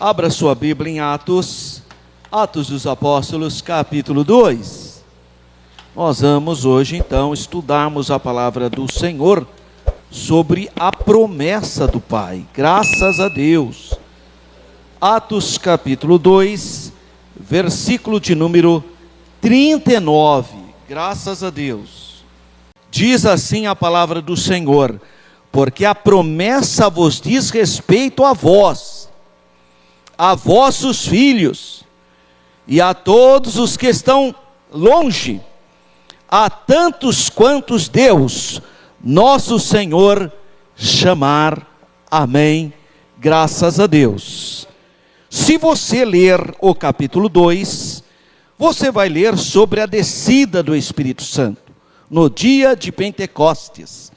Abra sua Bíblia em Atos dos Apóstolos, capítulo 2. Nós vamos hoje, então, estudarmos a palavra do Senhor sobre a promessa do Pai. Graças a Deus. Atos, capítulo 2, versículo de número 39. Graças a Deus. Diz assim a palavra do Senhor: porque a promessa vos diz respeito a vós, a vossos filhos, e a todos os que estão longe, a tantos quantos Deus, nosso Senhor, chamar. Amém. Graças a Deus. Se você ler o capítulo 2, você vai ler sobre a descida do Espírito Santo, no dia de Pentecostes.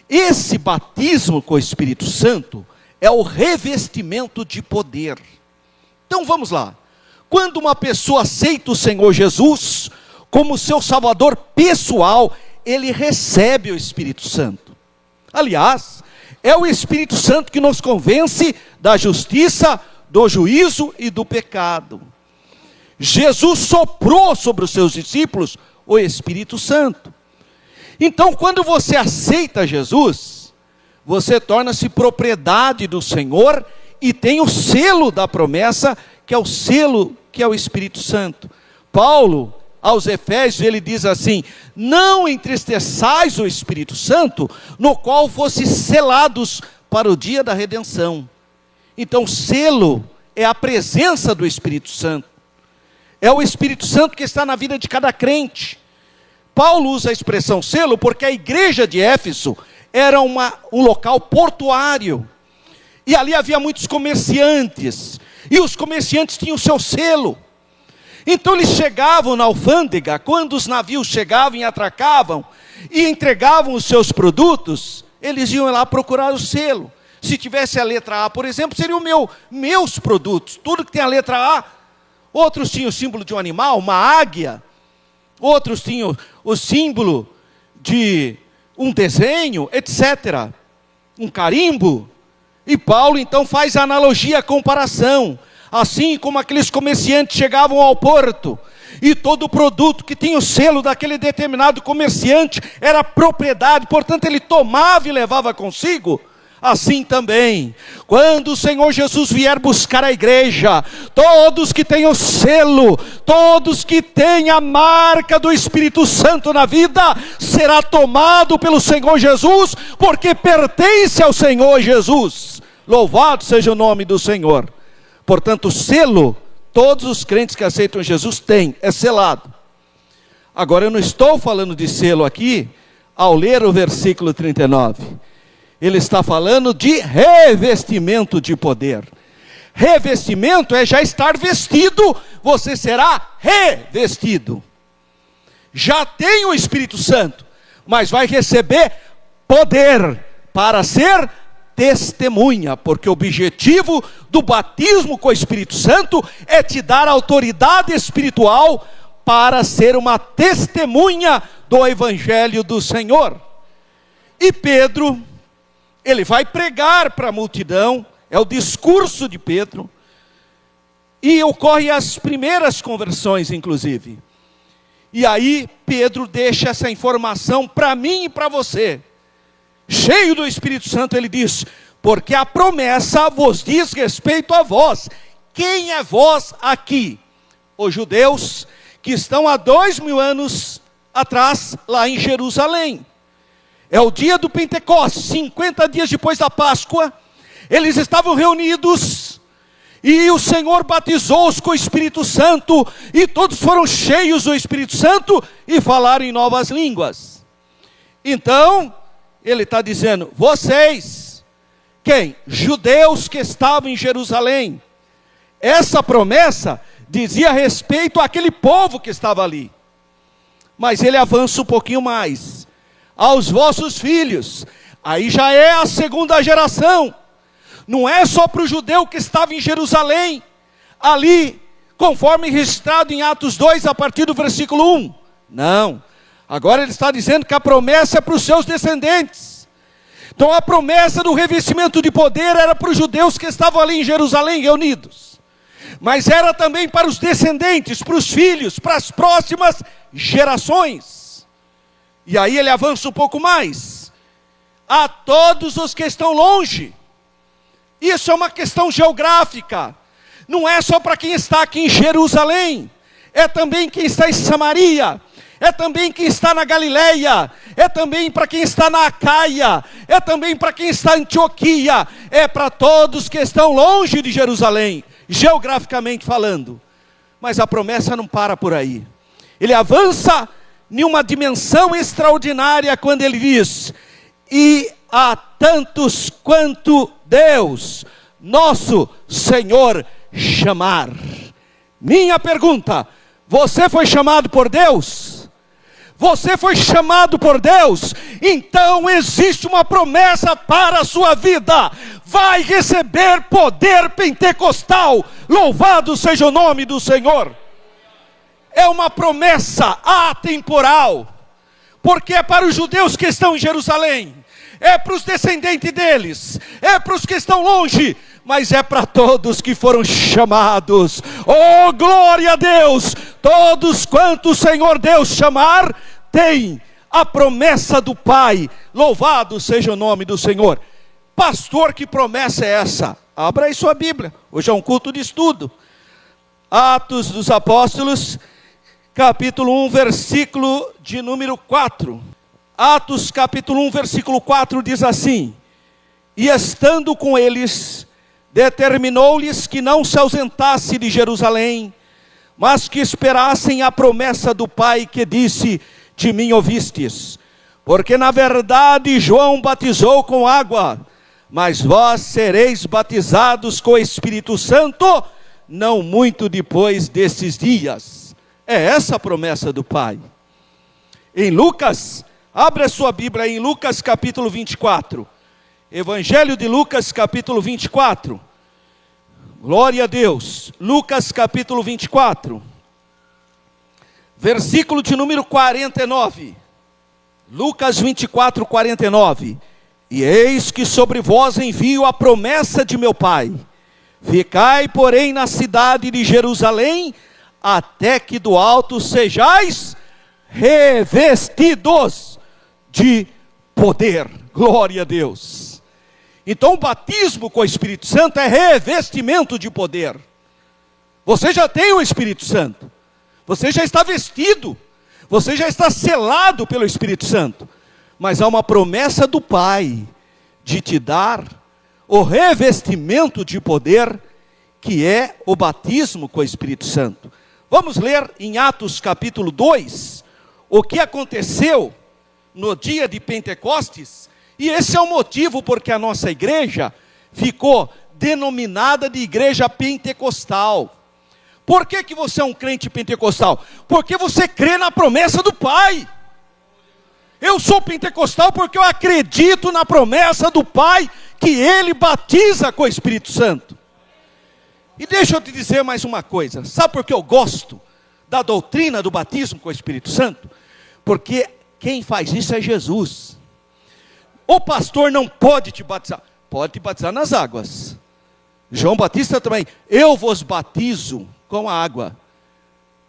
Esse batismo com o Espírito Santo é o revestimento de poder. Então vamos lá. Quando uma pessoa aceita o Senhor Jesus como seu Salvador pessoal, ele recebe o Espírito Santo. Aliás, é o Espírito Santo que nos convence da justiça, do juízo e do pecado. Jesus soprou sobre os seus discípulos o Espírito Santo. Então, quando você aceita Jesus, você torna-se propriedade do Senhor e tem o selo da promessa, que é o selo que é o Espírito Santo. Paulo, aos Efésios, ele diz assim: não entristeçais o Espírito Santo, no qual fostes selados para o dia da redenção. Então, selo é a presença do Espírito Santo. É o Espírito Santo que está na vida de cada crente. Paulo usa a expressão selo porque a igreja de Éfeso era um local portuário. E ali havia muitos comerciantes. E os comerciantes tinham o seu selo. Então eles chegavam na alfândega, quando os navios chegavam e atracavam, e entregavam os seus produtos, eles iam lá procurar o selo. Se tivesse a letra A, por exemplo, seriam meus produtos. Tudo que tem a letra A. Outros tinham o símbolo de um animal, uma águia. Outros tinham o símbolo de um desenho, etc. Um carimbo. E Paulo então faz a analogia, a comparação. Assim como aqueles comerciantes chegavam ao porto, e todo produto que tinha o selo daquele determinado comerciante era propriedade, portanto ele tomava e levava consigo. Assim também, quando o Senhor Jesus vier buscar a igreja, todos que têm o selo, todos que têm a marca do Espírito Santo na vida, será tomado pelo Senhor Jesus, porque pertence ao Senhor Jesus. Louvado seja o nome do Senhor. Portanto, o selo, todos os crentes que aceitam Jesus têm, é selado. Agora, eu não estou falando de selo aqui, ao ler o versículo 39. Ele está falando de revestimento de poder. Revestimento é já estar vestido, você será revestido. Já tem o Espírito Santo, mas vai receber poder para ser testemunha, porque o objetivo do batismo com o Espírito Santo é te dar autoridade espiritual para ser uma testemunha do Evangelho do Senhor. E Pedro, ele vai pregar para a multidão, é o discurso de Pedro, e ocorre as primeiras conversões, inclusive. E aí Pedro deixa essa informação para mim e para você. Cheio do Espírito Santo, ele diz: porque a promessa vos diz respeito a vós. Quem é vós aqui? Os judeus que estão há 2000 anos atrás, lá em Jerusalém. É o dia do Pentecostes, 50 dias depois da Páscoa. Eles estavam reunidos, e o Senhor batizou-os com o Espírito Santo, e todos foram cheios do Espírito Santo, e falaram em novas línguas. Então, ele está dizendo: vocês, quem? Judeus que estavam em Jerusalém. Essa promessa dizia respeito àquele povo que estava ali. Mas ele avança um pouquinho mais: aos vossos filhos. Aí já é a segunda geração. Não é só para o judeu que estava em Jerusalém, ali, conforme registrado em Atos 2, a partir do versículo 1. Não. Agora ele está dizendo que a promessa é para os seus descendentes. Então a promessa do revestimento de poder era para os judeus que estavam ali em Jerusalém reunidos, mas era também para os descendentes, para os filhos, para as próximas gerações. E aí ele avança um pouco mais: a todos os que estão longe. Isso é uma questão geográfica, não é só para quem está aqui em Jerusalém, é também quem está em Samaria, é também quem está na Galileia, é também para quem está na Acaia, é também para quem está em Antioquia, é para todos que estão longe de Jerusalém, geograficamente falando. Mas a promessa não para por aí. Ele avança em uma dimensão extraordinária quando ele diz: e a tantos quanto Deus, nosso Senhor, chamar. Minha pergunta: você foi chamado por Deus? Você foi chamado por Deus? Então existe uma promessa para a sua vida: vai receber poder pentecostal. Louvado seja o nome do Senhor. É uma promessa atemporal, porque é para os judeus que estão em Jerusalém, é para os descendentes deles, é para os que estão longe, mas é para todos que foram chamados. Oh, glória a Deus! Todos quanto o Senhor Deus chamar, tem a promessa do Pai. Louvado seja o nome do Senhor. Pastor, que promessa é essa? Abra aí sua Bíblia, hoje é um culto de estudo. Atos dos Apóstolos, capítulo 1, versículo de número 4. Atos capítulo 1, versículo 4 diz assim: e estando com eles, determinou-lhes que não se ausentasse de Jerusalém, mas que esperassem a promessa do Pai, que disse: de mim ouvistes. Porque na verdade João batizou com água, mas vós sereis batizados com o Espírito Santo, não muito depois desses dias. É essa a promessa do Pai. Em Lucas, abra sua Bíblia em Lucas capítulo 24. Evangelho de Lucas capítulo 24. Glória a Deus. Lucas capítulo 24. Versículo de número 49. Lucas 24, 49. E eis que sobre vós envio a promessa de meu Pai. Ficai, porém, na cidade de Jerusalém, até que do alto sejais revestidos de poder. Glória a Deus. Então o batismo com o Espírito Santo é revestimento de poder. Você já tem o Espírito Santo. Você já está vestido. Você já está selado pelo Espírito Santo. Mas há uma promessa do Pai de te dar o revestimento de poder, que é o batismo com o Espírito Santo. Vamos ler em Atos capítulo 2, o que aconteceu no dia de Pentecostes. E esse é o motivo porque a nossa igreja ficou denominada de igreja pentecostal. Por que que você é um crente pentecostal? Porque você crê na promessa do Pai. Eu sou pentecostal porque eu acredito na promessa do Pai, que Ele batiza com o Espírito Santo. E deixa eu te dizer mais uma coisa. Sabe por que eu gosto da doutrina do batismo com o Espírito Santo? Porque quem faz isso é Jesus. O pastor não pode te batizar. Pode te batizar nas águas. João Batista também. Eu vos batizo com a água.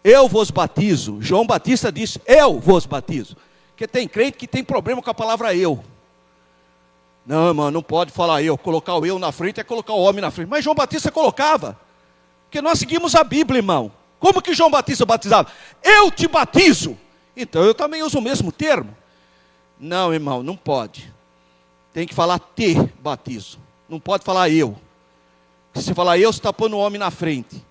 Eu vos batizo. João Batista disse: eu vos batizo. Porque tem crente que tem problema com a palavra eu. Não, irmão, não pode falar eu. Colocar o eu na frente é colocar o homem na frente. Mas João Batista colocava. Porque nós seguimos a Bíblia, irmão. Como que João Batista batizava? Eu te batizo. Então eu também uso o mesmo termo. Não, irmão, não pode. Tem que falar te batizo. Não pode falar eu. Se falar eu, você está pondo o homem na frente.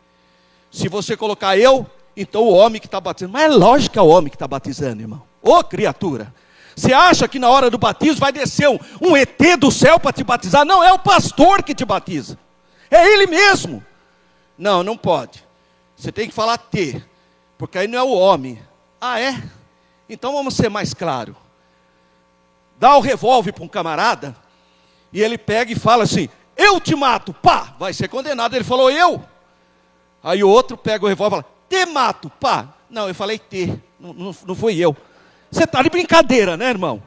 Se você colocar eu, então o homem que está batizando. Mas é lógico que é o homem que está batizando, irmão. Ô criatura, você acha que na hora do batismo vai descer um ET do céu para te batizar? Não, é o pastor que te batiza. É ele mesmo. Não, não pode. Você tem que falar te, porque aí não é o homem. Ah, é? Então vamos ser mais claros. Dá o revólver para um camarada, e ele pega e fala assim: eu te mato, pá, vai ser condenado. Ele falou eu. Aí o outro pega o revólver e fala: te mato, pá. Não, eu falei te, não fui eu. Você está de brincadeira, né, irmão?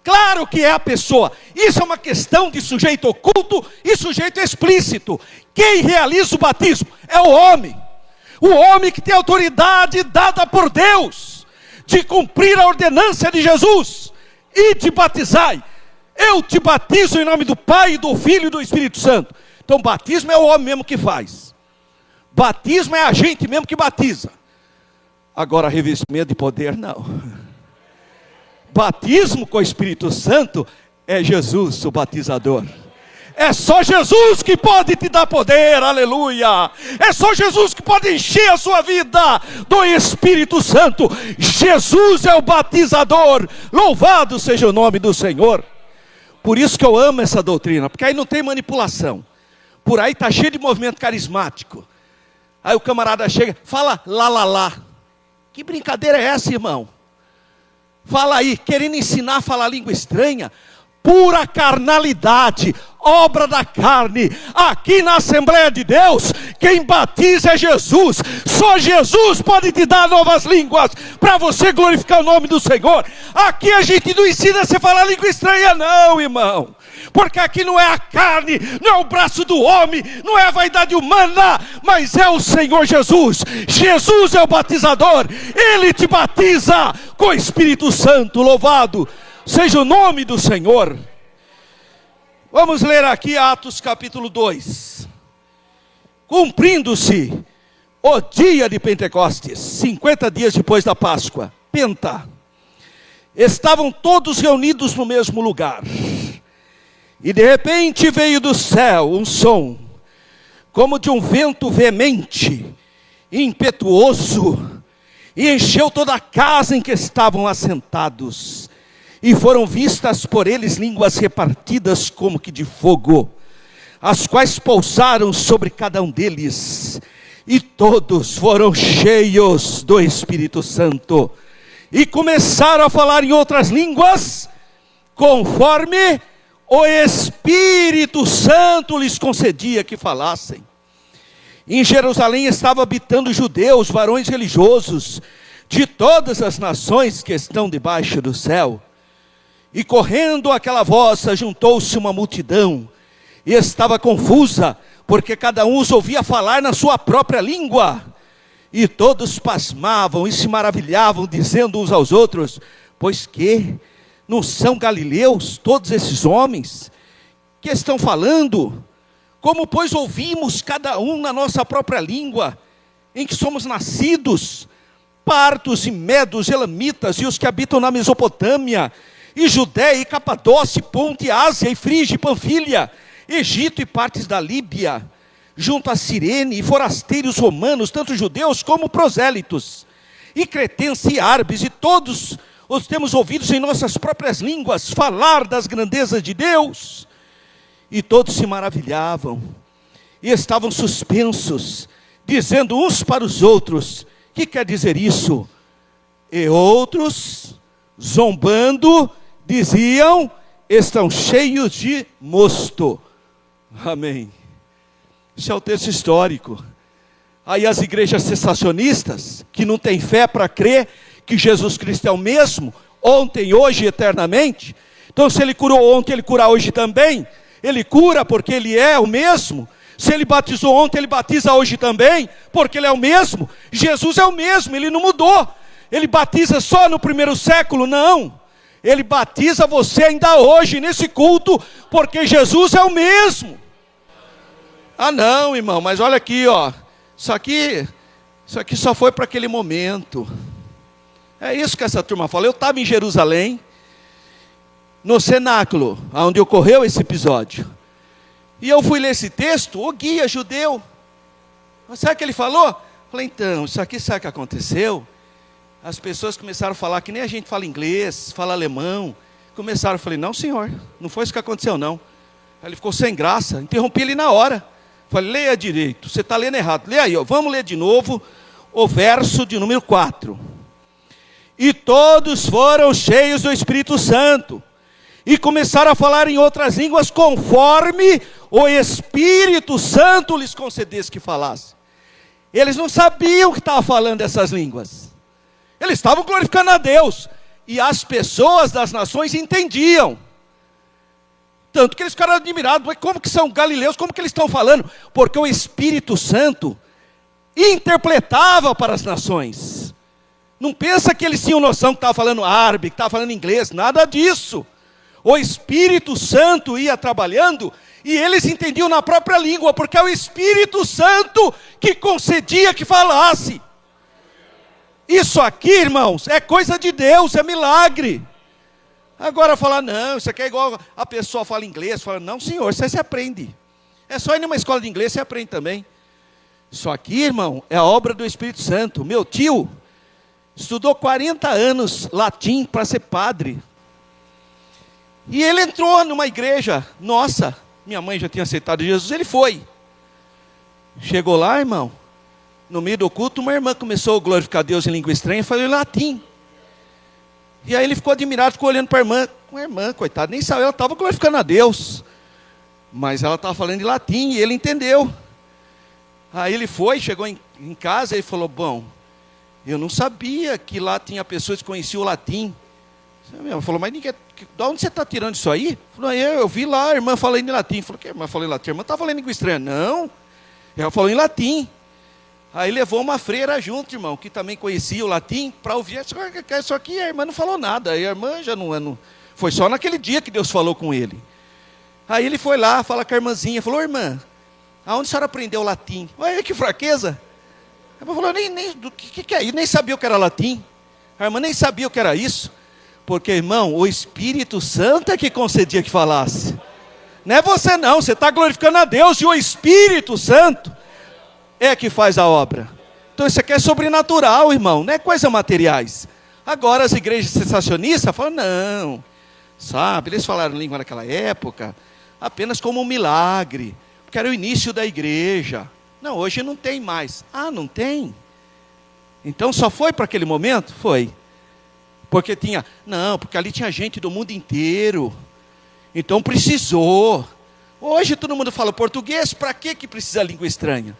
Claro que é a pessoa. Isso é uma questão de sujeito oculto e sujeito explícito. Quem realiza o batismo é o homem. O homem que tem autoridade dada por Deus de cumprir a ordenança de Jesus e de batizar. Eu te batizo em nome do Pai, do Filho e do Espírito Santo. Então batismo é o homem mesmo que faz. Batismo é a gente mesmo que batiza. Agora revestimento de poder não. Batismo com o Espírito Santo é Jesus o batizador. É só Jesus que pode te dar poder, aleluia. É só Jesus que pode encher a sua vida do Espírito Santo. Jesus é o batizador. Louvado seja o nome do Senhor. Por isso que eu amo essa doutrina, porque aí não tem manipulação. Por aí está cheio de movimento carismático. Aí o camarada chega, fala lá, lá, lá. Que brincadeira é essa, irmão? Fala aí, querendo ensinar a falar língua estranha. Pura carnalidade, obra da carne. Aqui na Assembleia de Deus, quem batiza é Jesus. Só Jesus pode te dar novas línguas, para você glorificar o nome do Senhor. Aqui a gente não ensina você a falar língua estranha não, irmão. Porque aqui não é a carne, não é o braço do homem, não é a vaidade humana, mas é o Senhor Jesus. Jesus é o batizador, Ele te batiza com o Espírito Santo. Louvado seja o nome do Senhor. Vamos ler aqui Atos capítulo 2. Cumprindo-se o dia de Pentecostes, 50 dias depois da Páscoa, Penta, estavam todos reunidos no mesmo lugar. E de repente veio do céu um som, como de um vento veemente, impetuoso, e encheu toda a casa em que estavam assentados. E foram vistas por eles línguas repartidas como que de fogo, as quais pousaram sobre cada um deles. E todos foram cheios do Espírito Santo, e começaram a falar em outras línguas, conforme o Espírito Santo lhes concedia que falassem. Em Jerusalém estavam habitando judeus, varões religiosos, de todas as nações que estão debaixo do céu. E correndo aquela voz, juntou-se uma multidão, e estava confusa, porque cada um os ouvia falar na sua própria língua. E todos pasmavam e se maravilhavam, dizendo uns aos outros: pois que não são galileus todos esses homens que estão falando? Como pois ouvimos cada um na nossa própria língua, em que somos nascidos? Partos e medos, elamitas, e os que habitam na Mesopotâmia, e Judéia, e Capadócia, e Ponto, e Ásia, e Frígia, e Panfilha, Egito e partes da Líbia, junto a Cirene, e forasteiros romanos, tanto judeus como prosélitos, e cretenses e árabes, e todos os temos ouvidos em nossas próprias línguas falar das grandezas de Deus. E todos se maravilhavam, e estavam suspensos, dizendo uns para os outros: que quer dizer isso? E outros, zombando, diziam: estão cheios de mosto. Amém. Isso é o texto histórico. Aí as igrejas cessacionistas, que não têm fé para crer que Jesus Cristo é o mesmo, ontem, hoje e eternamente. Então se Ele curou ontem, Ele cura hoje também. Ele cura porque Ele é o mesmo. Se Ele batizou ontem, Ele batiza hoje também, porque Ele é o mesmo. Jesus é o mesmo, Ele não mudou. Ele batiza só no primeiro século? Não. Ele batiza você ainda hoje, nesse culto, porque Jesus é o mesmo. Ah não, irmão, mas olha aqui, ó. Isso aqui só foi para aquele momento. É isso que essa turma fala. Eu estava em Jerusalém, no cenáculo, onde ocorreu esse episódio. E eu fui ler esse texto, o guia judeu. Sabe o que ele falou? Falei, então, isso aqui sabe o que aconteceu? As pessoas começaram a falar que nem a gente fala inglês, fala alemão. Começaram, eu falei, não senhor, não foi isso que aconteceu não. Aí ele ficou sem graça, interrompi ele na hora. Falei, leia direito, você está lendo errado. Leia aí, ó. Vamos ler de novo o verso de número 4. E todos foram cheios do Espírito Santo, e começaram a falar em outras línguas, conforme o Espírito Santo lhes concedesse que falasse. Eles não sabiam que estava falando essas línguas. Eles estavam glorificando a Deus. e as pessoas das nações entendiam. Tanto que eles ficaram admirados, mas como que são galileus, como que eles estão falando? Porque o Espírito Santo interpretava para as nações. Não pensa que eles tinham noção que estava falando árabe, que estava falando inglês, nada disso. O Espírito Santo ia trabalhando e eles entendiam na própria língua, porque é o Espírito Santo que concedia que falasse. Isso aqui, irmãos, é coisa de Deus, é milagre. Agora falar, não, isso aqui é igual a pessoa fala inglês, fala, não senhor, isso aí você aprende. É só ir numa escola de inglês, você aprende também. Isso aqui, irmão, é a obra do Espírito Santo. Meu tio estudou 40 anos latim para ser padre. E ele entrou numa igreja, nossa, minha mãe já tinha aceitado Jesus, ele foi. Chegou lá, irmão, no meio do culto, uma irmã começou a glorificar Deus em língua estranha e falou em latim. E aí ele ficou admirado, ficou olhando para a irmã, coitada, nem sabia, ela estava glorificando a Deus. Mas ela estava falando em latim e ele entendeu. Aí ele foi, chegou em casa e falou, bom, eu não sabia que lá tinha pessoas que conheciam o latim. Ela falou, mas ninguém, de onde você está tirando isso aí? Falou, eu vi lá a irmã falando em latim. Falou, que irmã falou em latim? A irmã está falando em língua estranha. Não, ela falou em latim. Aí levou uma freira junto, irmão, que também conhecia o latim, para ouvir. Só que a irmã não falou nada. Aí a irmã já não... Foi só naquele dia que Deus falou com ele. Aí ele foi lá, fala com a irmãzinha. Falou, irmã, aonde a senhora aprendeu latim? Olha que fraqueza. A irmã falou, o que é isso? Nem sabia o que era latim. A irmã nem sabia o que era isso. Porque, irmão, o Espírito Santo é que concedia que falasse. Não é você não, você está glorificando a Deus e o Espírito Santo é que faz a obra. Então isso aqui é sobrenatural, irmão, não é coisa materiais. Agora as igrejas sensacionistas falam, não, sabe, eles falaram língua naquela época apenas como um milagre, porque era o início da igreja. Não, hoje não tem mais. Ah, não tem? Então só foi para aquele momento? Foi. Porque porque ali tinha gente do mundo inteiro. Então precisou. Hoje todo mundo fala português, para que precisa língua estranha?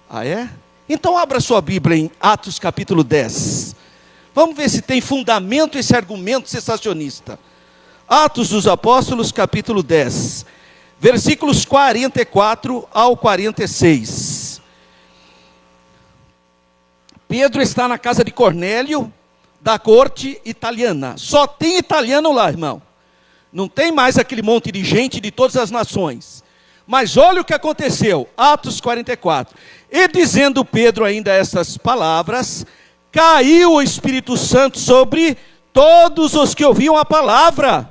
Ah, é? Então abra sua Bíblia em Atos capítulo 10. Vamos ver se tem fundamento esse argumento sensacionista. Atos dos Apóstolos capítulo 10. Versículos 44 ao 46. Pedro está na casa de Cornélio, da corte italiana. Só tem italiano lá, irmão. Não tem mais aquele monte de gente de todas as nações. Mas olha o que aconteceu. Atos 44. E dizendo Pedro ainda essas palavras, caiu o Espírito Santo sobre todos os que ouviam a palavra.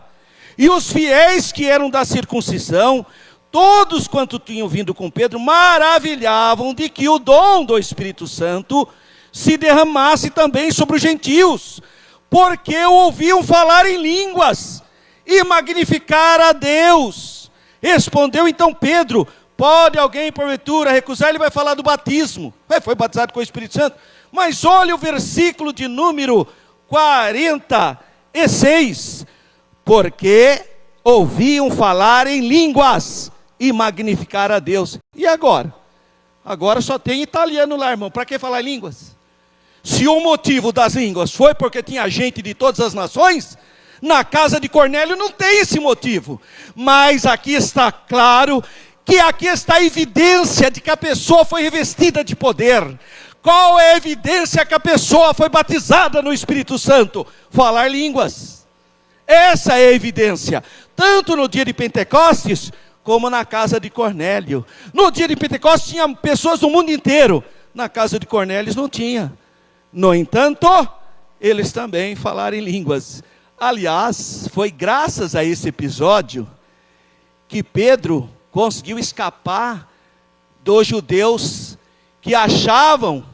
E os fiéis que eram da circuncisão, todos quanto tinham vindo com Pedro, maravilhavam de que o dom do Espírito Santo se derramasse também sobre os gentios, porque o ouviam falar em línguas e magnificar a Deus. Respondeu então Pedro, pode alguém porventura recusar? Ele vai falar do batismo. Foi batizado com o Espírito Santo. Mas olha o versículo de número 46. Porque ouviam falar em línguas e magnificar a Deus. E agora? Agora só tem italiano lá, irmão. Para que falar em línguas? Se o motivo das línguas foi porque tinha gente de todas as nações, na casa de Cornélio não tem esse motivo. Mas aqui está claro que aqui está a evidência de que a pessoa foi revestida de poder. Qual é a evidência que a pessoa foi batizada no Espírito Santo? Falar línguas. Essa é a evidência. Tanto no dia de Pentecostes, como na casa de Cornélio. No dia de Pentecostes tinha pessoas do mundo inteiro. Na casa de Cornélio não tinha. No entanto, eles também falaram em línguas. Aliás, foi graças a esse episódio que Pedro conseguiu escapar dos judeus que achavam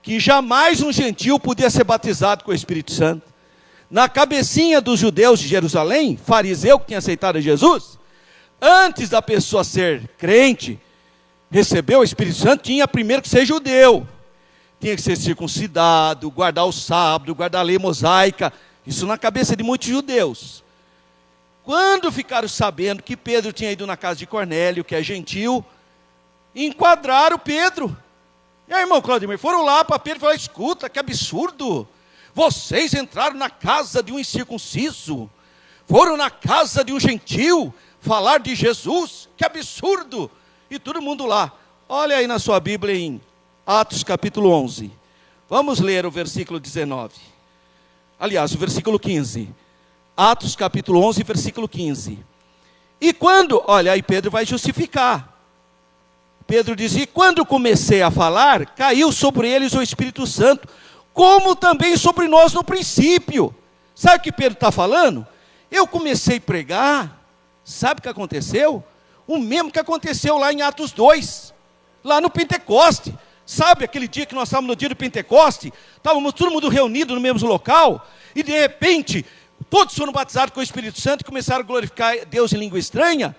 que jamais um gentil podia ser batizado com o Espírito Santo. Na cabecinha dos judeus de Jerusalém, fariseu que tinha aceitado Jesus, antes da pessoa ser crente, receber o Espírito Santo, tinha primeiro que ser judeu. Tinha que ser circuncidado, guardar o sábado, guardar a lei mosaica. Isso na cabeça de muitos judeus. Quando ficaram sabendo que Pedro tinha ido na casa de Cornélio, que é gentil, enquadraram Pedro. E aí, irmão Claudemir, foram lá para Pedro e falaram, escuta, que absurdo. vocês entraram na casa de um incircunciso, foram na casa de um gentil falar de Jesus, que absurdo! E todo mundo lá. Olha aí na sua Bíblia em Atos capítulo 11. Vamos ler o versículo 19. Aliás, o versículo 15. Atos capítulo 11, versículo 15. E quando, olha aí Pedro vai justificar. Pedro diz, e quando comecei a falar, caiu sobre eles o Espírito Santo, como também sobre nós no princípio. Sabe o que Pedro está falando? Eu comecei a pregar, sabe o que aconteceu? O mesmo que aconteceu lá em Atos 2, lá no Pentecoste. Sabe aquele dia que nós estávamos no dia do Pentecoste? Estávamos todo mundo reunido no mesmo local, e de repente, todos foram batizados com o Espírito Santo e começaram a glorificar Deus em língua estranha.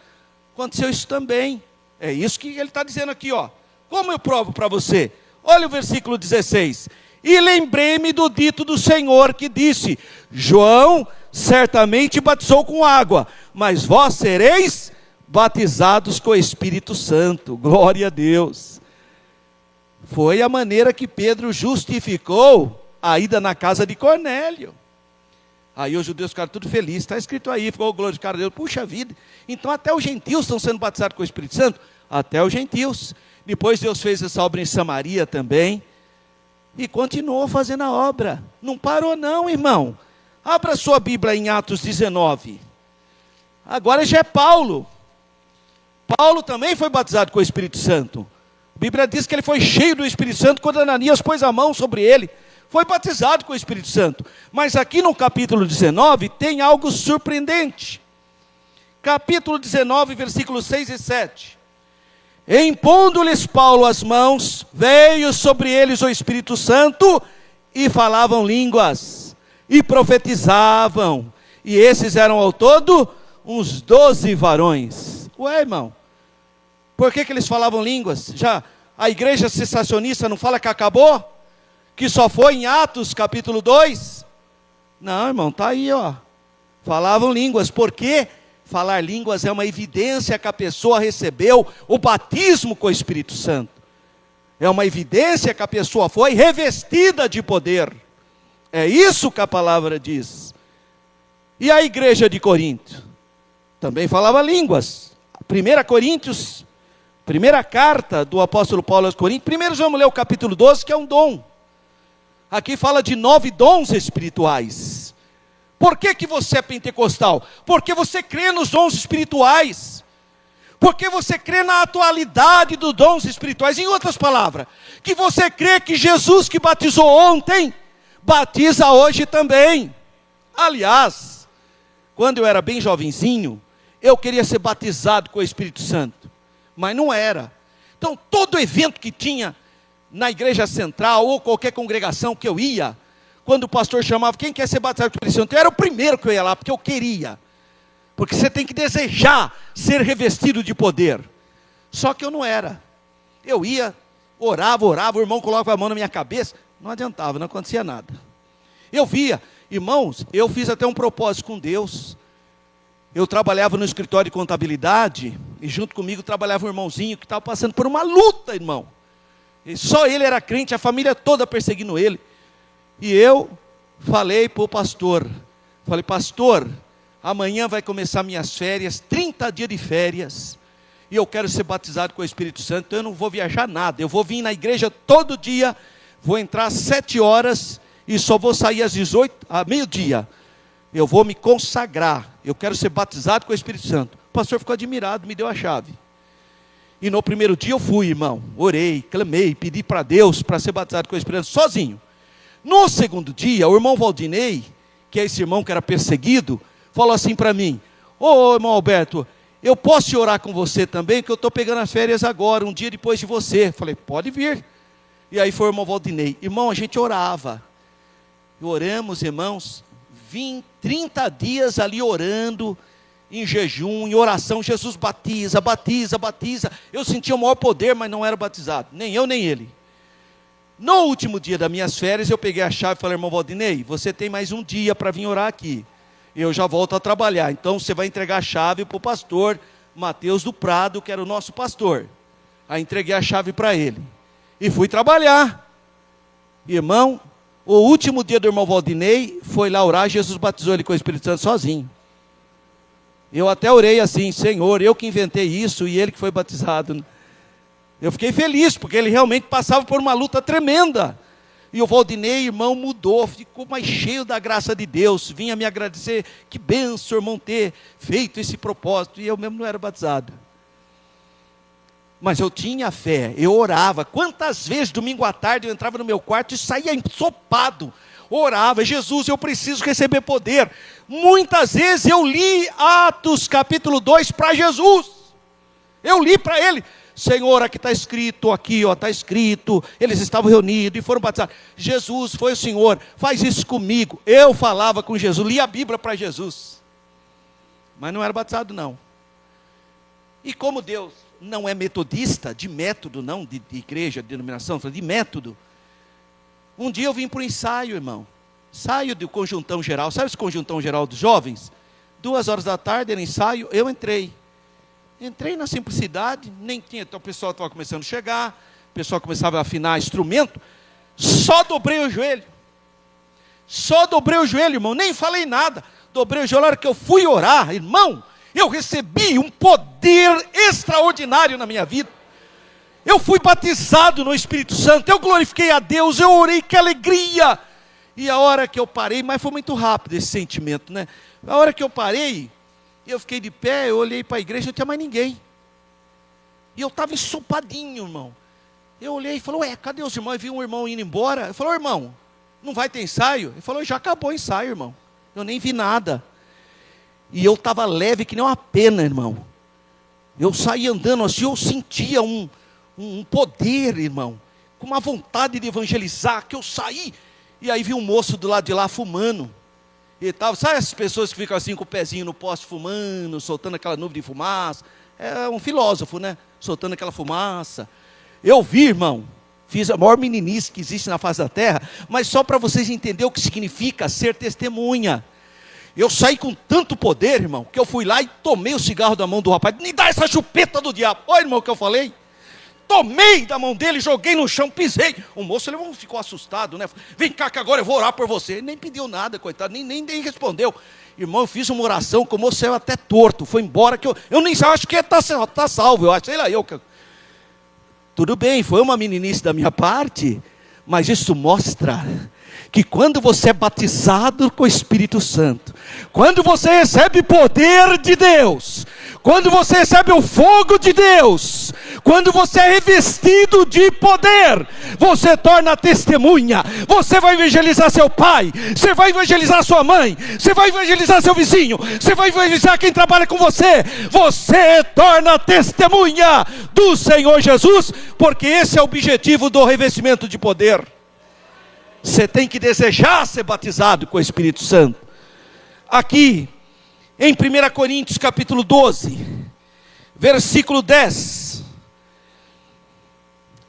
Aconteceu isso também. É isso que ele está dizendo aqui, ó. Como eu provo para você? Olha o versículo 16. E lembrei-me do dito do Senhor que disse, João certamente batizou com água, mas vós sereis batizados com o Espírito Santo. Glória a Deus. Foi a maneira que Pedro justificou a ida na casa de Cornélio. Aí os judeus ficaram tudo felizes, está escrito aí, ficou glorificado a Deus, puxa vida, então até os gentios estão sendo batizados com o Espírito Santo? Até os gentios. Depois Deus fez essa obra em Samaria também, e continuou fazendo a obra, não parou não, irmão. Abra sua Bíblia em Atos 19, agora já é Paulo. Paulo também foi batizado com o Espírito Santo. A Bíblia diz que ele foi cheio do Espírito Santo quando Ananias pôs a mão sobre ele. Foi batizado com o Espírito Santo. Mas aqui no capítulo 19 tem algo surpreendente. Capítulo 19, versículos 6 e 7. Impondo-lhes Paulo as mãos, veio sobre eles o Espírito Santo, e falavam línguas, e profetizavam. E esses eram ao todo uns 12 varões. Ué, irmão, por que eles falavam línguas? Já a igreja cessacionista não fala que acabou? Que só foi em Atos capítulo 2? Não, irmão, está aí, ó. Falavam línguas, porque falar línguas é uma evidência que a pessoa recebeu o batismo com o Espírito Santo. É uma evidência que a pessoa foi revestida de poder. É isso que a palavra diz. E a igreja de Corinto? Também falava línguas. 1 Coríntios, primeira carta do apóstolo Paulo aos Coríntios. Primeiro vamos ler o capítulo 12, que é um dom. Aqui fala de 9 dons espirituais. Por que você é pentecostal? Porque você crê nos dons espirituais. Porque você crê na atualidade dos dons espirituais. Em outras palavras, que você crê que Jesus que batizou ontem, batiza hoje também. Aliás, quando eu era bem jovenzinho, eu queria ser batizado com o Espírito Santo, mas não era. Então todo evento que tinha na igreja central, ou qualquer congregação que eu ia, quando o pastor chamava, quem quer ser batizado com o Espírito Santo? Eu era o primeiro que eu ia lá, porque eu queria. Porque você tem que desejar ser revestido de poder. Só que eu não era. Eu ia, orava, o irmão colocava a mão na minha cabeça, não adiantava, não acontecia nada. Eu via, irmãos, eu fiz até um propósito com Deus. Eu trabalhava no escritório de contabilidade, e junto comigo trabalhava um irmãozinho que estava passando por uma luta, irmão. E só ele era crente, a família toda perseguindo ele. E eu falei para o pastor, falei, pastor, amanhã vai começar minhas férias, 30 dias de férias, e eu quero ser batizado com o Espírito Santo, então eu não vou viajar nada, eu vou vir na igreja todo dia, vou entrar às 7 horas, e só vou sair às 18, a meio-dia, eu vou me consagrar, eu quero ser batizado com o Espírito Santo. O pastor ficou admirado, me deu a chave. E no primeiro dia eu fui, irmão, orei, clamei, pedi para Deus para ser batizado com o Espírito Santo, sozinho. No segundo dia, o irmão Valdinei, que é esse irmão que era perseguido, falou assim para mim, ô irmão Alberto, eu posso orar com você também, que eu estou pegando as férias agora, um dia depois de você. Falei, pode vir. E aí foi o irmão Valdinei. Irmão, a gente orava. Oramos, irmãos, 30 dias ali orando, em jejum, em oração. Jesus batiza, batiza, batiza. Eu sentia o maior poder, mas não era batizado, nem eu nem ele. No último dia das minhas férias, eu peguei a chave e falei, irmão Valdinei, você tem mais um dia para vir orar aqui. Eu já volto a trabalhar. Então você vai entregar a chave para o pastor Mateus do Prado, que era o nosso pastor. Aí entreguei a chave para ele. E fui trabalhar. Irmão, O último dia do irmão Valdinei, foi lá orar, Jesus batizou ele com o Espírito Santo sozinho. Eu até orei assim: Senhor, eu que inventei isso e ele que foi batizado. Eu fiquei feliz, porque ele realmente passava por uma luta tremenda. E o Valdinei, irmão, mudou, ficou mais cheio da graça de Deus, vinha me agradecer: que benção, irmão, ter feito esse propósito. E eu mesmo não era batizado. Mas eu tinha fé, eu orava. Quantas vezes, domingo à tarde, eu entrava no meu quarto e saía ensopado. Orava: Jesus, eu preciso receber poder. Muitas vezes eu li Atos capítulo 2 para Jesus. Eu li para ele: Senhor, aqui está escrito, está escrito. Eles estavam reunidos e foram batizados. Jesus, foi o Senhor, faz isso comigo. Eu falava com Jesus, li a Bíblia para Jesus. Mas não era batizado não. E como Deus não é metodista, de método não, de igreja, de denominação, de método. Um dia eu vim para o ensaio, irmão. Ensaio do conjuntão geral. Sabe esse conjuntão geral dos jovens? 2 da tarde era ensaio, eu entrei. Entrei na simplicidade, nem tinha, então o pessoal estava começando a chegar, o pessoal começava a afinar instrumento. Só dobrei o joelho. Só dobrei o joelho, irmão, nem falei nada. Dobrei o joelho. Na hora que eu fui orar, irmão, eu recebi um poder extraordinário na minha vida. Eu fui batizado no Espírito Santo, eu glorifiquei a Deus, eu orei, que alegria. E a hora que eu parei, mas foi muito rápido esse sentimento, né? A hora que eu parei, eu fiquei de pé, eu olhei para a igreja, não tinha mais ninguém. E eu estava ensopadinho, irmão. Eu olhei e falei: ué, cadê os irmãos? Eu vi um irmão indo embora. Eu falei: irmão, não vai ter ensaio? Ele falou: já acabou o ensaio, irmão. Eu nem vi nada. E eu estava leve que nem uma pena, irmão. Eu saí andando assim, eu sentia um poder, irmão, com uma vontade de evangelizar, que eu saí, e aí vi um moço do lado de lá fumando. E tal, sabe essas pessoas que ficam assim com o pezinho no poste fumando, soltando aquela nuvem de fumaça? É um filósofo, né? Soltando aquela fumaça. Eu vi, irmão, fiz a maior meninice que existe na face da terra, mas só para vocês entenderem o que significa ser testemunha. Eu saí com tanto poder, irmão, que eu fui lá e tomei o cigarro da mão do rapaz. Me dá essa chupeta do diabo. Olha, irmão, o que eu falei. Tomei da mão dele, joguei no chão, pisei. O moço ficou assustado, né? Vem cá que agora eu vou orar por você. Ele nem pediu nada, coitado, nem respondeu. Irmão, eu fiz uma oração que o moço saiu até torto. Foi embora que eu nem sei, eu acho que está salvo. Eu acho, sei lá, Tudo bem, foi uma meninice da minha parte, mas isso mostra que quando você é batizado com o Espírito Santo, quando você recebe poder de Deus, quando você recebe o fogo de Deus, quando você é revestido de poder, você torna testemunha. Você vai evangelizar seu pai, você vai evangelizar sua mãe, você vai evangelizar seu vizinho, você vai evangelizar quem trabalha com você. Você torna testemunha do Senhor Jesus, porque esse é o objetivo do revestimento de poder. Você tem que desejar ser batizado com o Espírito Santo. Aqui, em 1 Coríntios capítulo 12, versículo 10,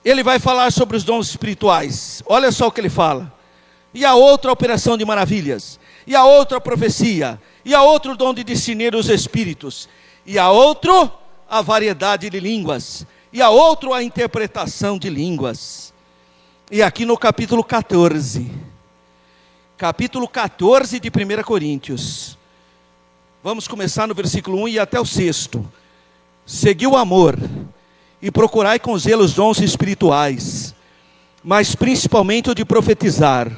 ele vai falar sobre os dons espirituais. Olha só o que ele fala: e a outra operação de maravilhas, e a outra profecia, e a outro dom de discernir os espíritos, e a outro a variedade de línguas, e a outro a interpretação de línguas. E aqui no capítulo 14 de 1 Coríntios, vamos começar no versículo 1 e até o 6. Segui o amor, e procurai com zelo os dons espirituais, mas principalmente o de profetizar.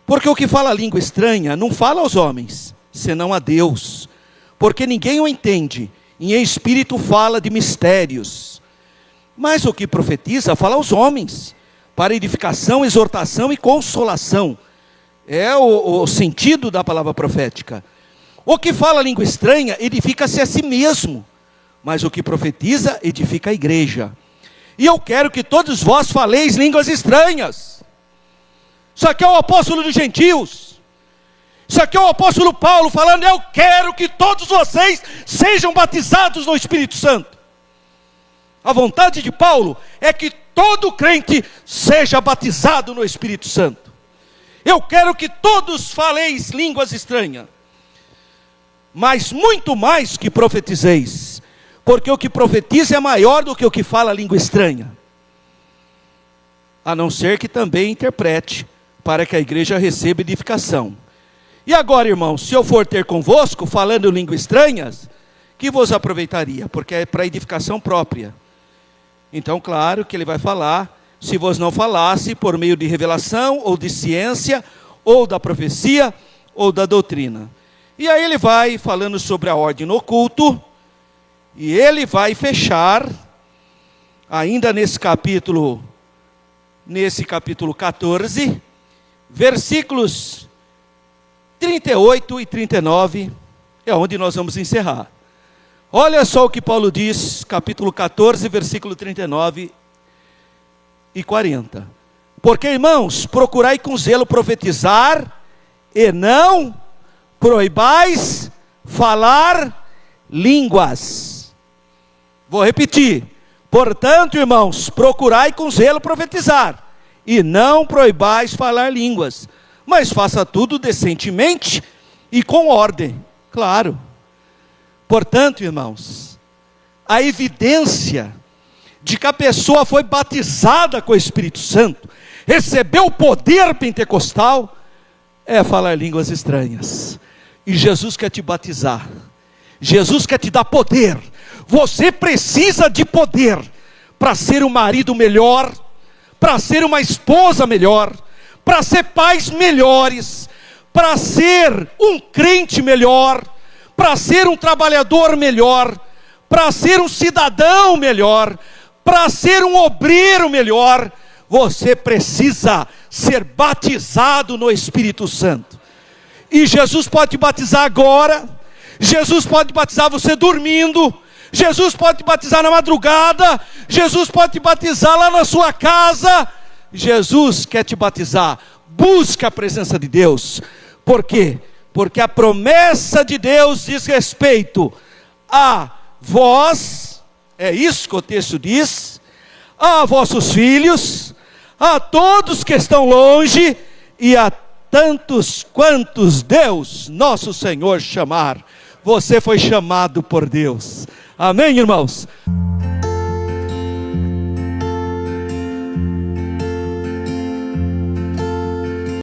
Porque o que fala língua estranha, não fala aos homens, senão a Deus. Porque ninguém o entende, e em espírito fala de mistérios. Mas o que profetiza, fala aos homens, para edificação, exortação e consolação. É o sentido da palavra profética. O que fala língua estranha, edifica-se a si mesmo. Mas o que profetiza, edifica a igreja. E eu quero que todos vós faleis línguas estranhas. Isso aqui é o apóstolo dos gentios. Isso aqui é o apóstolo Paulo falando: eu quero que todos vocês sejam batizados no Espírito Santo. A vontade de Paulo é que todo crente seja batizado no Espírito Santo. Eu quero que todos faleis línguas estranhas, mas muito mais que profetizeis, porque o que profetiza é maior do que o que fala língua estranha, a não ser que também interprete, para que a igreja receba edificação. E agora, irmãos, se eu for ter convosco, falando línguas estranhas, que vos aproveitaria? Porque é para edificação própria. Então, claro que ele vai falar, se vos não falasse por meio de revelação, ou de ciência, ou da profecia, ou da doutrina. E aí ele vai falando sobre a ordem no culto, e ele vai fechar, ainda nesse capítulo 14, versículos 38 e 39, é onde nós vamos encerrar. Olha só o que Paulo diz, capítulo 14, versículo 39 e 40. Porque, irmãos, procurai com zelo profetizar, e não proibais falar línguas. Vou repetir. Portanto, irmãos, procurai com zelo profetizar, e não proibais falar línguas, mas faça tudo decentemente e com ordem. Claro. Portanto, irmãos, a evidência de que a pessoa foi batizada com o Espírito Santo, recebeu o poder pentecostal, é falar línguas estranhas. E Jesus quer te batizar, Jesus quer te dar poder. Você precisa de poder para ser um marido melhor, para ser uma esposa melhor, para ser pais melhores, para ser um crente melhor, para ser um trabalhador melhor, para ser um cidadão melhor, para ser um obreiro melhor. Você precisa ser batizado no Espírito Santo. E Jesus pode te batizar agora, Jesus pode batizar você dormindo, Jesus pode te batizar na madrugada, Jesus pode te batizar lá na sua casa. Jesus quer te batizar. Busque a presença de Deus. Por quê? Porque a promessa de Deus diz respeito a vós, é isso que o texto diz, a vossos filhos, a todos que estão longe, e a tantos quantos Deus, nosso Senhor, chamar. Você foi chamado por Deus. Amém, irmãos?